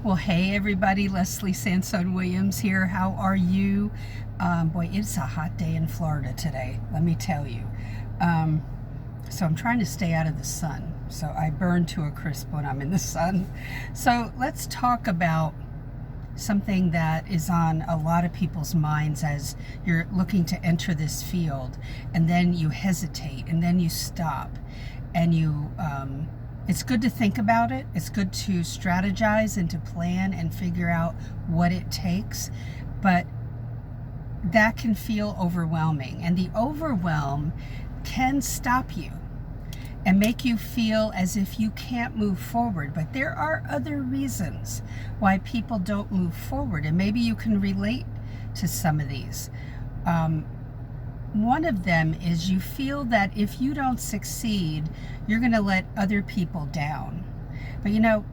Well, hey everybody, Leslie Sansone Williams here. How are you? Boy, it's a hot day in Florida today, let me tell you. So I'm trying to stay out of the sun. So I burn to a crisp when I'm in the sun. So let's talk about something that is on a lot of people's minds as you're looking to enter this field, and then you hesitate, and then you stop, and you it's good to think about it. It's good to strategize and to plan and figure out what it takes, but that can feel overwhelming, and the overwhelm can stop you and make you feel as if you can't move forward. But there are other reasons why people don't move forward, and maybe you can relate to some of these. One of them is you feel that if you don't succeed, you're going to let other people down. But you know,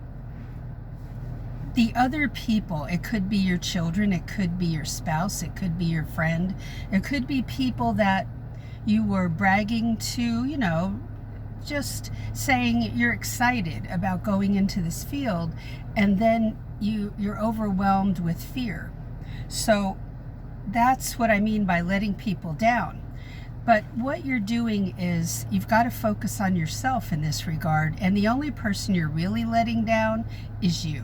the other people, it could be your children, it could be your spouse, it could be your friend, it could be people that you were bragging to, you know, just saying you're excited about going into this field, and then you're overwhelmed with fear. So that's what I mean by letting people down. But what you're doing is you've got to focus on yourself in this regard, and the only person you're really letting down is you.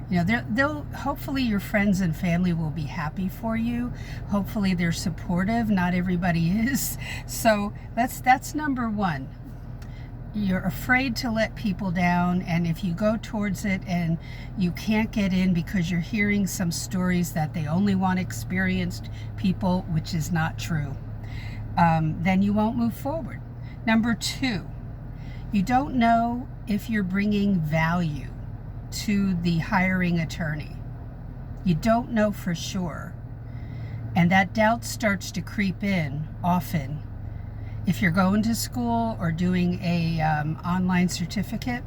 You know, they'll hopefully your friends and family will be happy for you. Hopefully they're supportive. Not everybody is. So that's number one. You're afraid to let people down, and if you go towards it and you can't get in because you're hearing some stories that they only want experienced people, which is not true, then you won't move forward. Number two, you don't know if you're bringing value to the hiring attorney. You don't know for sure, and that doubt starts to creep in often. If you're going to school or doing a online certificate,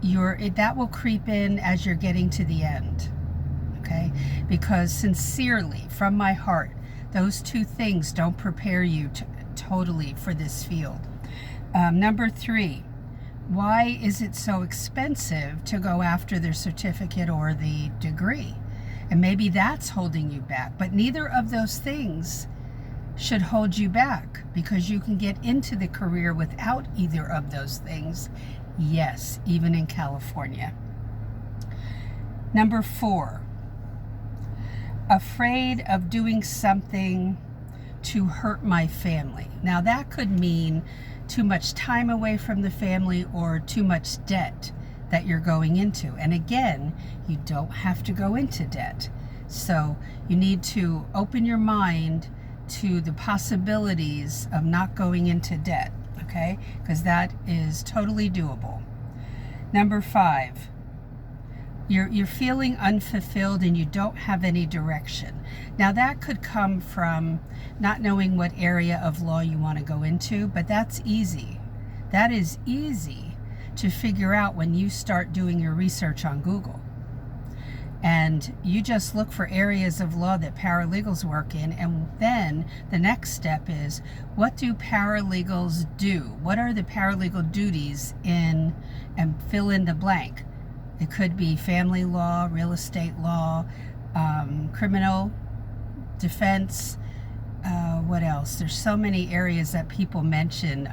that will creep in as you're getting to the end, okay? Because sincerely, from my heart, those two things don't prepare you totally for this field. Number three, why is it so expensive to go after the certificate or the degree? And maybe that's holding you back, but neither of those things should hold you back, because you can get into the career without either of those things. Yes, even in California. Number four, afraid of doing something to hurt my family. Now that could mean too much time away from the family or too much debt that you're going into. And again, you don't have to go into debt. So you need to open your mind to the possibilities of not going into debt, okay? Because that is totally doable. Number five, you're feeling unfulfilled and you don't have any direction. Now that could come from not knowing what area of law you want to go into, but that's easy. That is easy to figure out when you start doing your research on Google. And you just look for areas of law that paralegals work in, and then the next step is, what do paralegals do? What are the paralegal duties in, and fill in the blank. It could be family law, real estate law, criminal defense, what else? There's so many areas that people mention,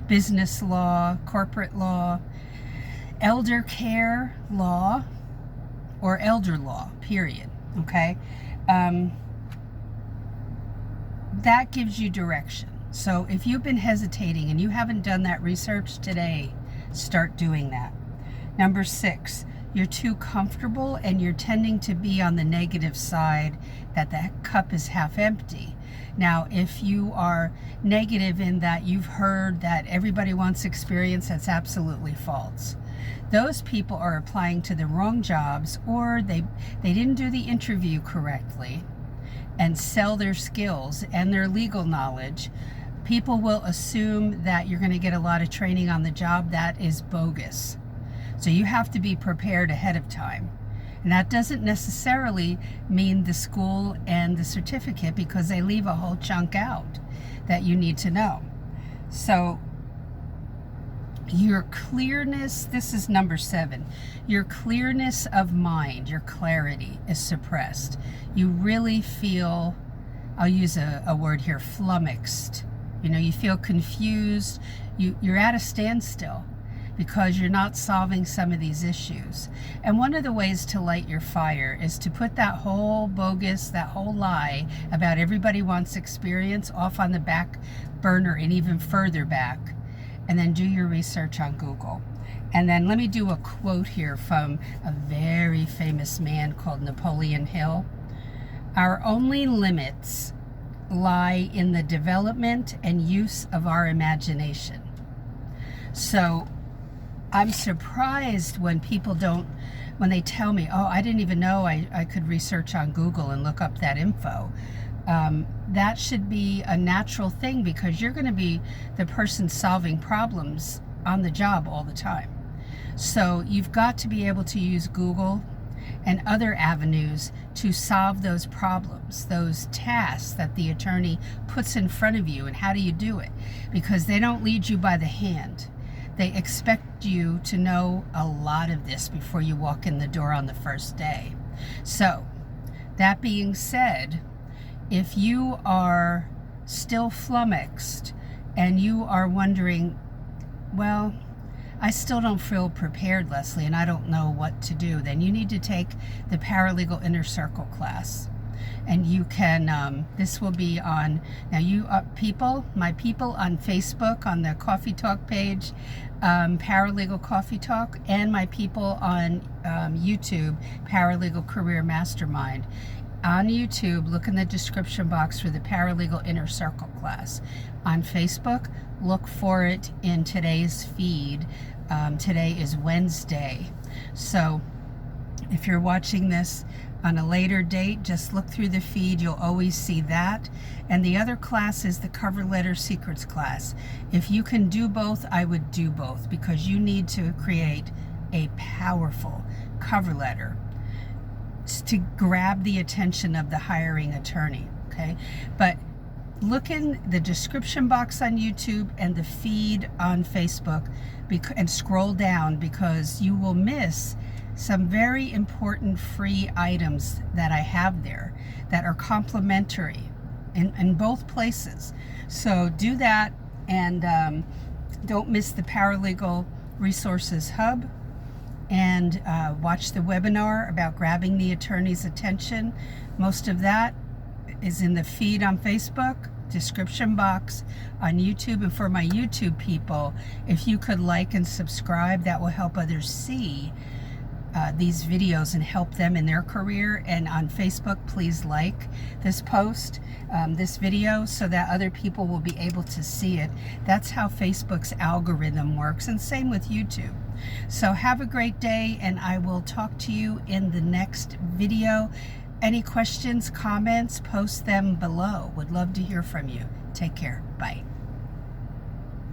business law, corporate law, elder care law, or elder law, period, okay? That gives you direction. So if you've been hesitating and you haven't done that research today, start doing that. Number six, you're too comfortable and you're tending to be on the negative side, that the cup is half empty. Now, if you are negative in that you've heard that everybody wants experience, that's absolutely false. Those people are applying to the wrong jobs, or they didn't do the interview correctly and sell their skills and their legal knowledge. People will assume that you're going to get a lot of training on the job. That is bogus. So you have to be prepared ahead of time. And that doesn't necessarily mean the school and the certificate, because they leave a whole chunk out that you need to know. So Your clearness, this is number 7, your clearness of mind, your clarity is suppressed. You really feel, I'll use a word here, flummoxed. You know, you feel confused. You're at a standstill because you're not solving some of these issues. And one of the ways to light your fire is to put that whole bogus, that whole lie about everybody wants experience off on the back burner and even further back, and then do your research on Google. And then let me do a quote here from a very famous man called Napoleon Hill. Our only limits lie in the development and use of our imagination. So I'm surprised when people when they tell me, oh, I didn't even know I could research on Google and look up that info. That should be a natural thing, because you're going to be the person solving problems on the job all the time. So you've got to be able to use Google and other avenues to solve those problems, those tasks that the attorney puts in front of you. And how do you do it? Because they don't lead you by the hand. They expect you to know a lot of this before you walk in the door on the first day. So that being said, if you are still flummoxed and you are wondering, well, I still don't feel prepared, Leslie, and I don't know what to do, then you need to take the Paralegal Inner Circle class. And you can, this will be on, now you people, my people on Facebook, on the Coffee Talk page, Paralegal Coffee Talk, and my people on YouTube, Paralegal Career Mastermind. On YouTube, look in the description box for the Paralegal Inner Circle class. On Facebook, look for it in today's feed. Today is Wednesday. So if you're watching this on a later date, just look through the feed. You'll always see that. And the other class is the Cover Letter Secrets class. If you can do both, I would do both, because you need to create a powerful cover letter to grab the attention of the hiring attorney, okay? But look in the description box on YouTube and the feed on Facebook, and scroll down, because you will miss some very important free items that I have there that are complimentary in both places. So do that, and don't miss the Paralegal Resources Hub, and watch the webinar about grabbing the attorney's attention. Most of that is in the feed on Facebook, description box on YouTube. And for my YouTube people, if you could like and subscribe, that will help others see these videos and help them in their career. And on Facebook, please like this post, this video, so that other people will be able to see it. That's how Facebook's algorithm works, and same with YouTube. So have a great day, and I will talk to you in the next video. Any questions, comments, post them below. Would love to hear from you. Take care. Bye.